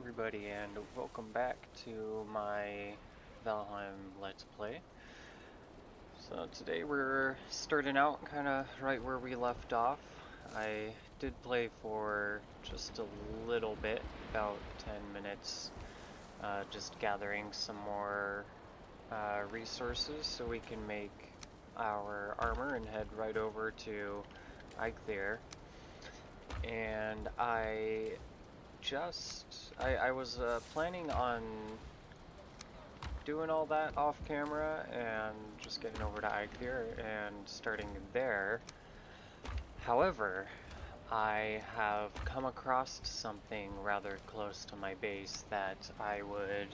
everybody, and welcome back to my Valheim Let's Play. So today we're starting out kind of right where we left off. I did play for just a little bit, about 10 minutes, just gathering some more resources so we can make our armor and head right over to Eikthyr. And I was planning on doing all that off camera and just getting over to Eikthyr and starting there. However, I have come across something rather close to my base that I would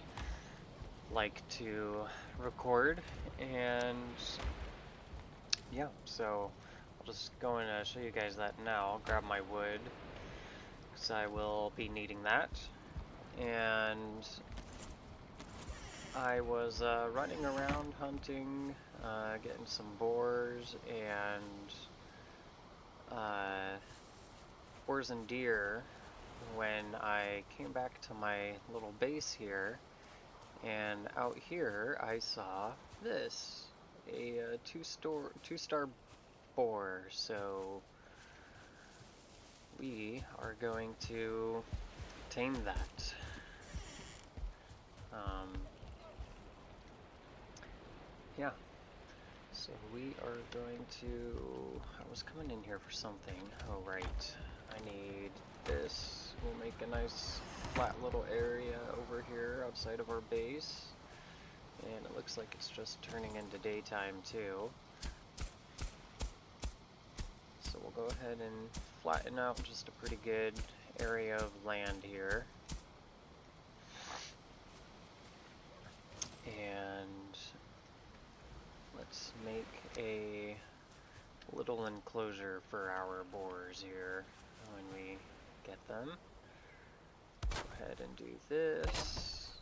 like to record, and yeah, so I'll just go and show you guys that now. I'll grab my wood, because I will be needing that. And I was running around hunting, getting some boars and deer when I came back to my little base here, and out here I saw this, a two-star boar. So we are going to tame that. Yeah, so we are going to, I was coming in here for something. Oh right, I need this. We'll make a nice flat little area over here outside of our base, and it looks like it's just turning into daytime too. So we'll go ahead and flatten out just a pretty good area of land here. And let's make a little enclosure for our boars here when we get them. Go ahead and do this.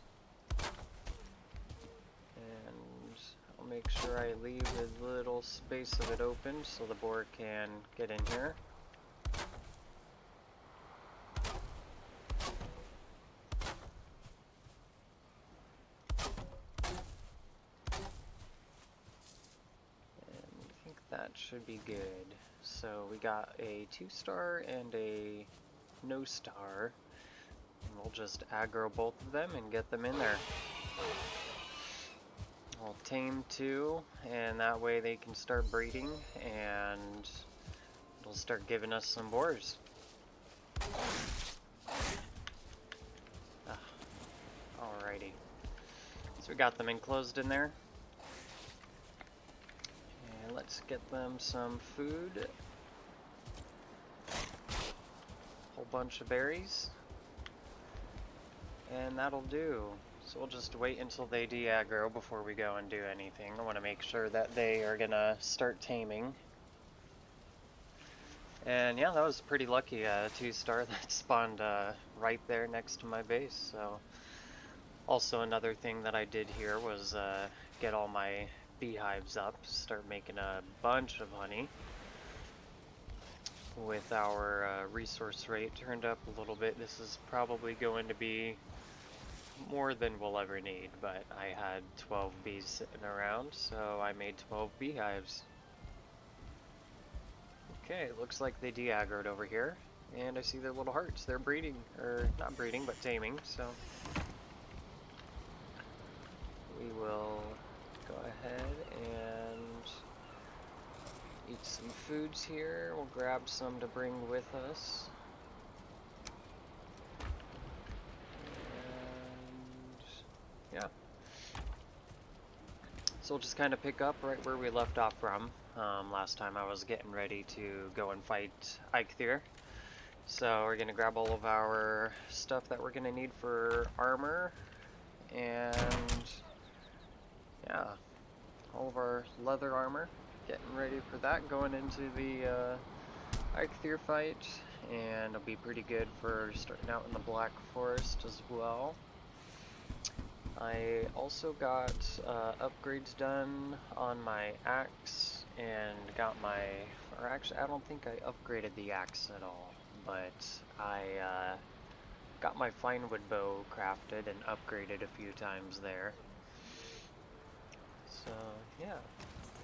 And I'll make sure I leave a little space of it open so the boar can get in here. That should be good. So we got a 2-star and a no star. And we'll just aggro both of them and get them in there. I'll tame 2, and that way they can start breeding, and it'll start giving us some boars. Alrighty. So we got them enclosed in there. Let's get them some food. Whole bunch of berries. And that'll do. So we'll just wait until they de-aggro before we go and do anything. I want to make sure that they are gonna start taming. And yeah, that was pretty lucky, 2-star that spawned right there next to my base. So also another thing that I did here was get all my beehives up, start making a bunch of honey. With our resource rate turned up a little bit, this is probably going to be more than we'll ever need, but I had 12 bees sitting around, so I made 12 beehives. Okay, looks like they de-aggroed over here, and I see their little hearts. They're breeding, or not breeding, but taming, so we will go ahead and eat some foods here. We'll grab some to bring with us. And yeah. So we'll just kind of pick up right where we left off from. Last time I was getting ready to go and fight Eikthyr. So we're going to grab all of our stuff that we're going to need for armor. And yeah, all of our leather armor. Getting ready for that, going into the Eikthyr fight, and it'll be pretty good for starting out in the Black Forest as well. I also got upgrades done on my axe, and got my, or actually I don't think I upgraded the axe at all, but I got my fine wood bow crafted and upgraded a few times there. So yeah,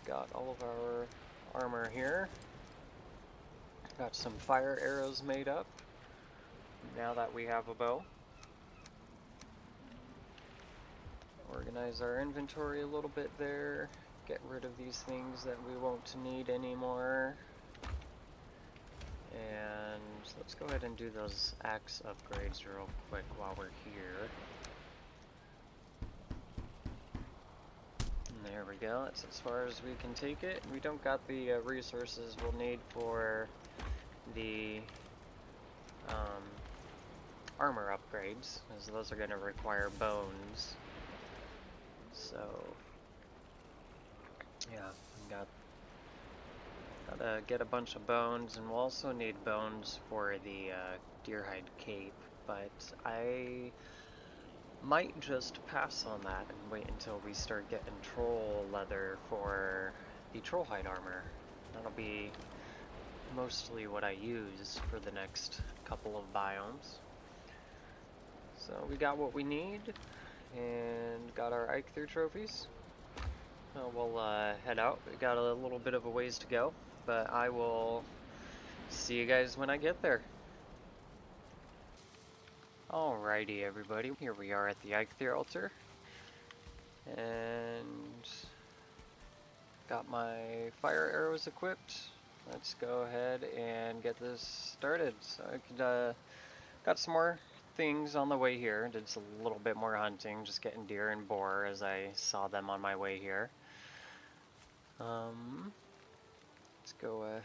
got all of our armor here. Got some fire arrows made up now that we have a bow. Organize our inventory a little bit there. Get rid of these things that we won't need anymore. And let's go ahead and do those axe upgrades real quick while we're here. And there we go, that's as far as we can take it. We don't got the resources we'll need for the armor upgrades, as those are going to require bones. So, yeah, gotta get a bunch of bones, and we'll also need bones for the deerhide cape, but I might just pass on that and wait until we start getting troll leather for the trollhide armor. That'll be mostly what I use for the next couple of biomes. So we got what we need, and got our Eikthyr trophies. So we'll head out. We got a little bit of a ways to go, but I will see you guys when I get there. Alrighty everybody, here we are at the Eikthyr altar, and got my fire arrows equipped. Let's go ahead and get this started. So I could, got some more things on the way here. Did a little bit more hunting, just getting deer and boar as I saw them on my way here. Let's go ahead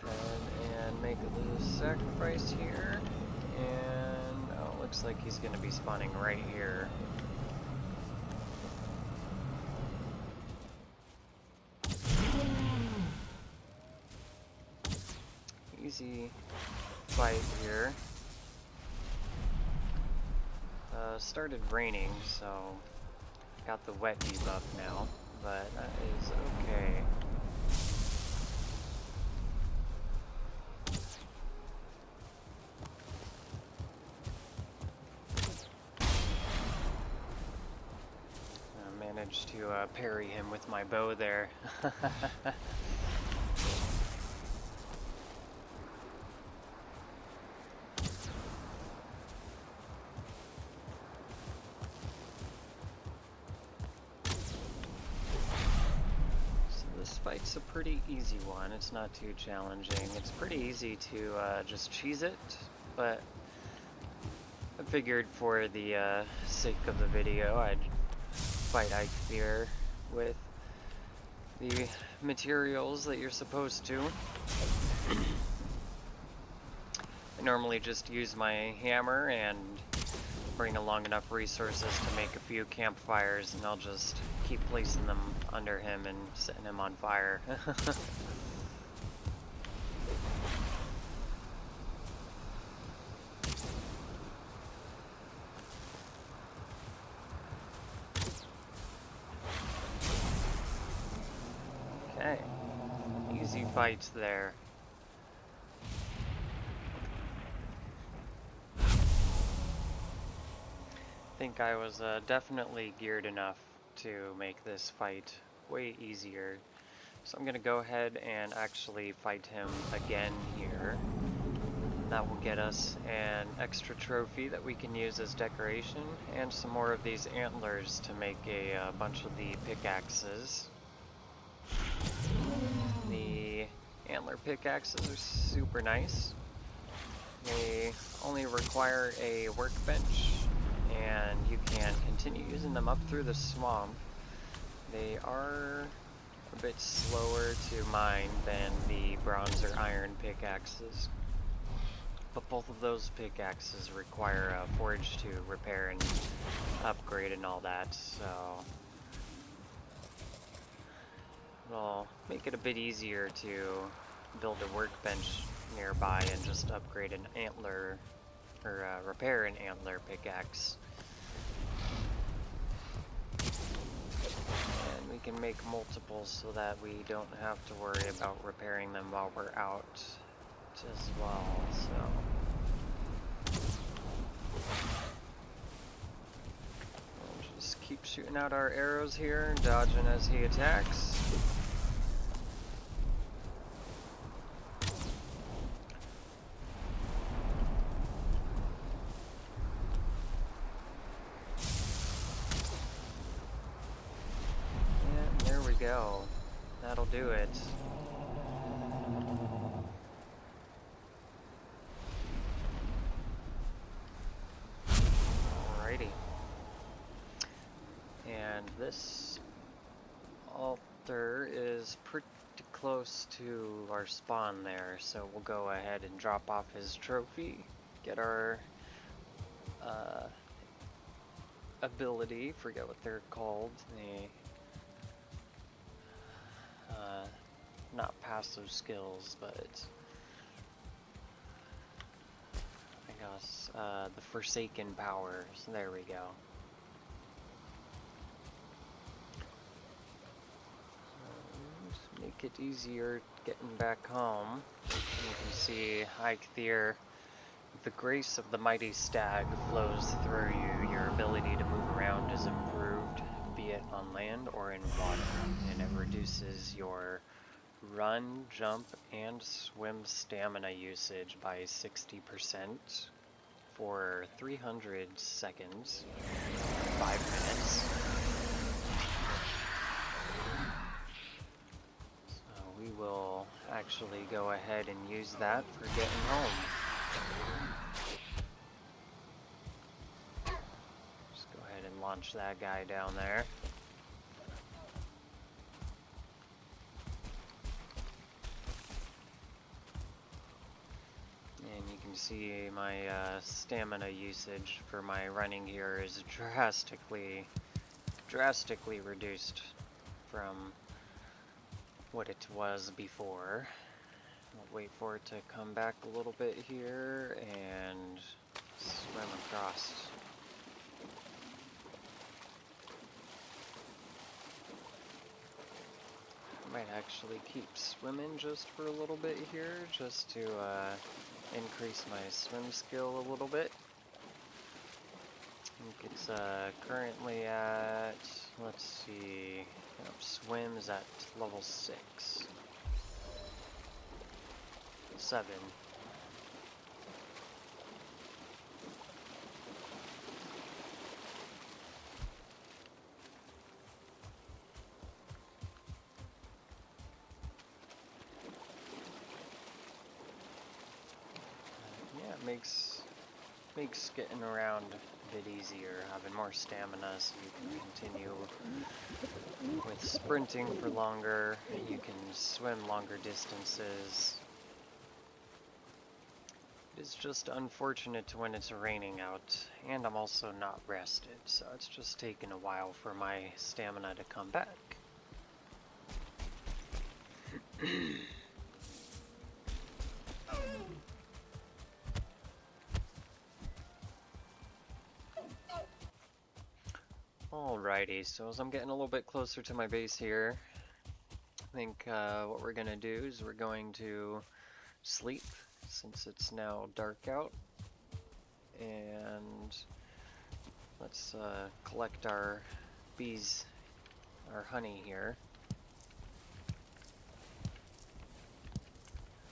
and make a little sacrifice here, and oh, looks like he's going to be spawning right here. Easy fight here. Started raining, so got the wet debuff now, but that is okay. I managed to parry him with my bow there. Fight's a pretty easy one. It's not too challenging. It's pretty easy to just cheese it, but I figured for the sake of the video I'd fight Eikthyr with the materials that you're supposed to. I normally just use my hammer and bring along enough resources to make a few campfires, and I'll just keep placing them under him and setting him on fire. Okay, easy fights there. I think I was definitely geared enough to make this fight way easier. So I'm going to go ahead and actually fight him again here. That will get us an extra trophy that we can use as decoration, and some more of these antlers to make a bunch of the pickaxes. The antler pickaxes are super nice. They only require a workbench, and you can continue using them up through the swamp. They are a bit slower to mine than the bronze or iron pickaxes, but both of those pickaxes require a forge to repair and upgrade and all that, so it'll make it a bit easier to build a workbench nearby and just upgrade an antler, or repair an antler pickaxe. And we can make multiples so that we don't have to worry about repairing them while we're out as well, so keep shooting out our arrows here, dodging as he attacks. And there we go. That'll do it. Alrighty. And this altar is pretty close to our spawn there, so we'll go ahead and drop off his trophy, get our ability, forget what they're called, the not passive skills, but I guess the Forsaken powers. There we go. Make it easier getting back home. You can see Eikthyr, the grace of the mighty stag flows through you. Your ability to move around is improved, be it on land or in water, and it reduces your run, jump, and swim stamina usage by 60% for 300 seconds, 5 minutes. So we will actually go ahead and use that for getting home. Just go ahead and launch that guy down there. And you can see my stamina usage for my running here is drastically reduced from what it was before. I'll wait for it to come back a little bit here and swim across. I might actually keep swimming just for a little bit here, just to increase my swim skill a little bit. I think it's currently at, let's see, swim is at level 6. 7. Yeah, it makes getting around a bit easier, having more stamina so you can continue with sprinting for longer, you can swim longer distances. It's just unfortunate when it's raining out, and I'm also not rested, so it's just taking a while for my stamina to come back. Alrighty, so as I'm getting a little bit closer to my base here, I think what we're gonna do is we're going to sleep, since it's now dark out, and let's collect our bees, our honey here.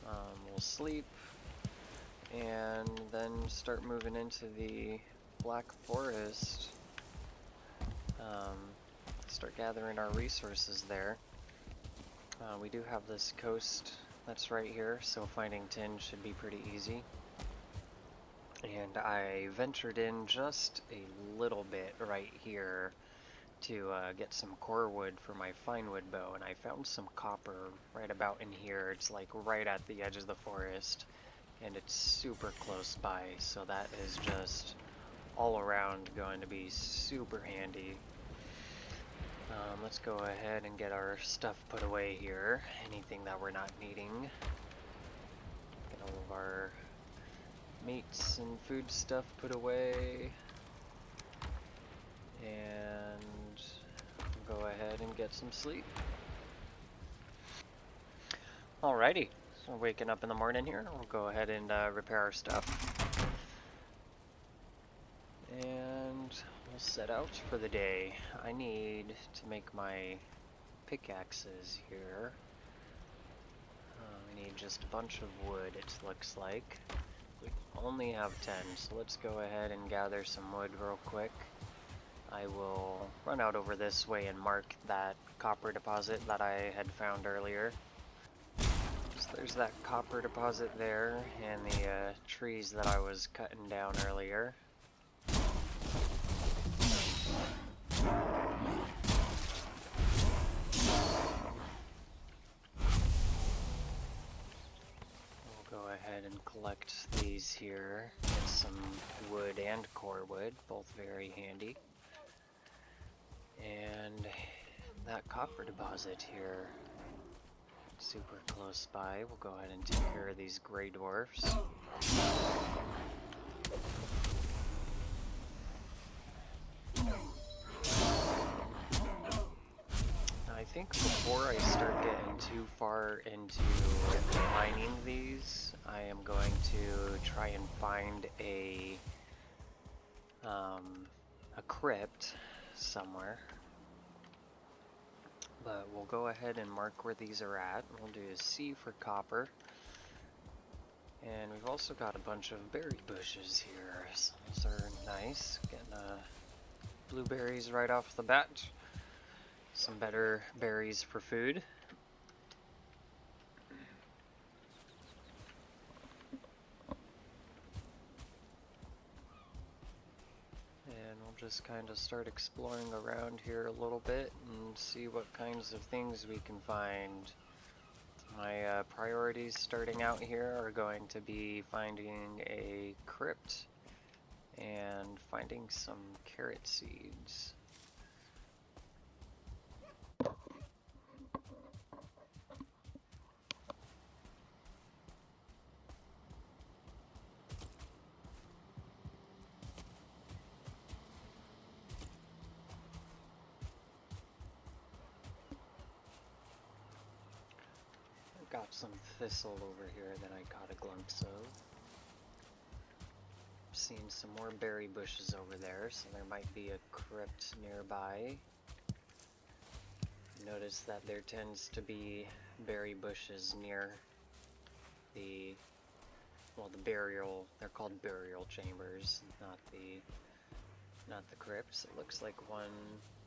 We'll sleep and then start moving into the Black Forest, start gathering our resources there. We do have this coast that's right here, so finding tin should be pretty easy. And I ventured in just a little bit right here to get some core wood for my fine wood bow, and I found some copper right about in here. It's like right at the edge of the forest, and it's super close by, so that is just all around going to be super handy. Let's go ahead and get our stuff put away here, anything that we're not needing. Get all of our meats and food stuff put away, and go ahead and get some sleep. Alrighty, so we're waking up in the morning here. We'll go ahead and repair our stuff, and we'll set set out for the day. I need to make my pickaxes here. We need just a bunch of wood, it looks like. We only have 10, so let's go ahead and gather some wood real quick. I will run out over this way and mark that copper deposit that I had found earlier. So there's that copper deposit there, and the trees that I was cutting down earlier. We'll go ahead and collect these here. Get some wood and core wood, both very handy. And that copper deposit here, super close by. We'll go ahead and take care of these gray dwarfs. I think before I start getting too far into mining these, I am going to try and find a crypt somewhere. But we'll go ahead and mark where these are at. We'll do a C for copper. And we've also got a bunch of berry bushes here. So those are nice. Getting blueberries right off the bat. Some better berries for food. And we'll just kind of start exploring around here a little bit and see what kinds of things we can find. My priorities starting out here are going to be finding a crypt and finding some carrot seeds. Got some thistle over here that I caught a glimpse of. Seen some more berry bushes over there, so there might be a crypt nearby. Notice that there tends to be berry bushes near the, well, the burial, they're called burial chambers, not the crypts. It looks like one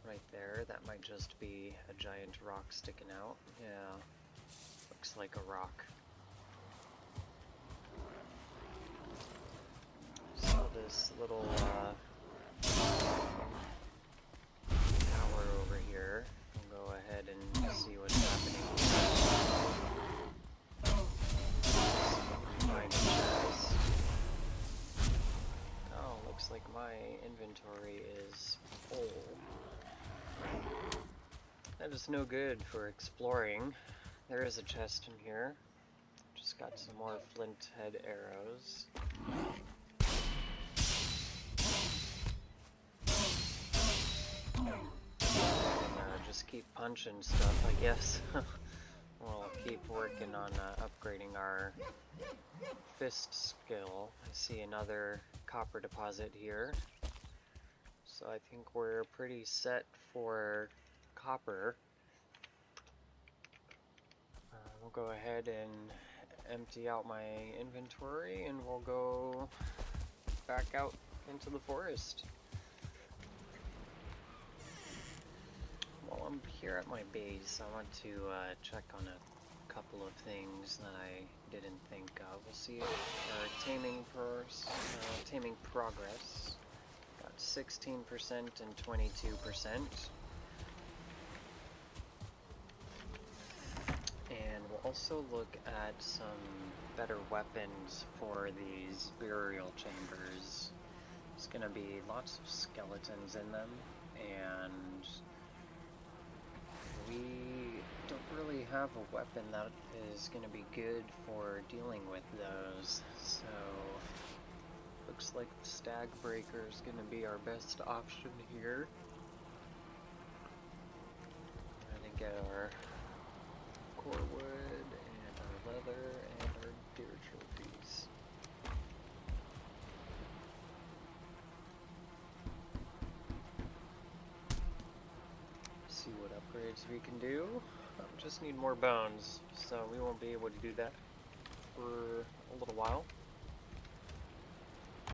right there. That might just be a giant rock sticking out. Yeah. Looks like a rock. So this little tower over here, we'll go ahead and see what's happening. Find a chest. Oh, looks like my inventory is full. That is no good for exploring. There is a chest in here. Just got some more flint head arrows. And just keep punching stuff, I guess. We'll keep working on upgrading our fist skill. I see another copper deposit here. So I think we're pretty set for copper. We'll go ahead and empty out my inventory and we'll go back out into the forest. While I'm here at my base, I want to check on a couple of things that I didn't think of. We'll see our taming progress. Got 16% and 22%. And we'll also look at some better weapons for these burial chambers. There's gonna be lots of skeletons in them, and we don't really have a weapon that is gonna be good for dealing with those. So looks like the stag breaker is gonna be our best option here. Trying to get our core wood and our leather and our deer trophies. upgrades we can do. Just need more bones, so we won't be able to do that for a little while.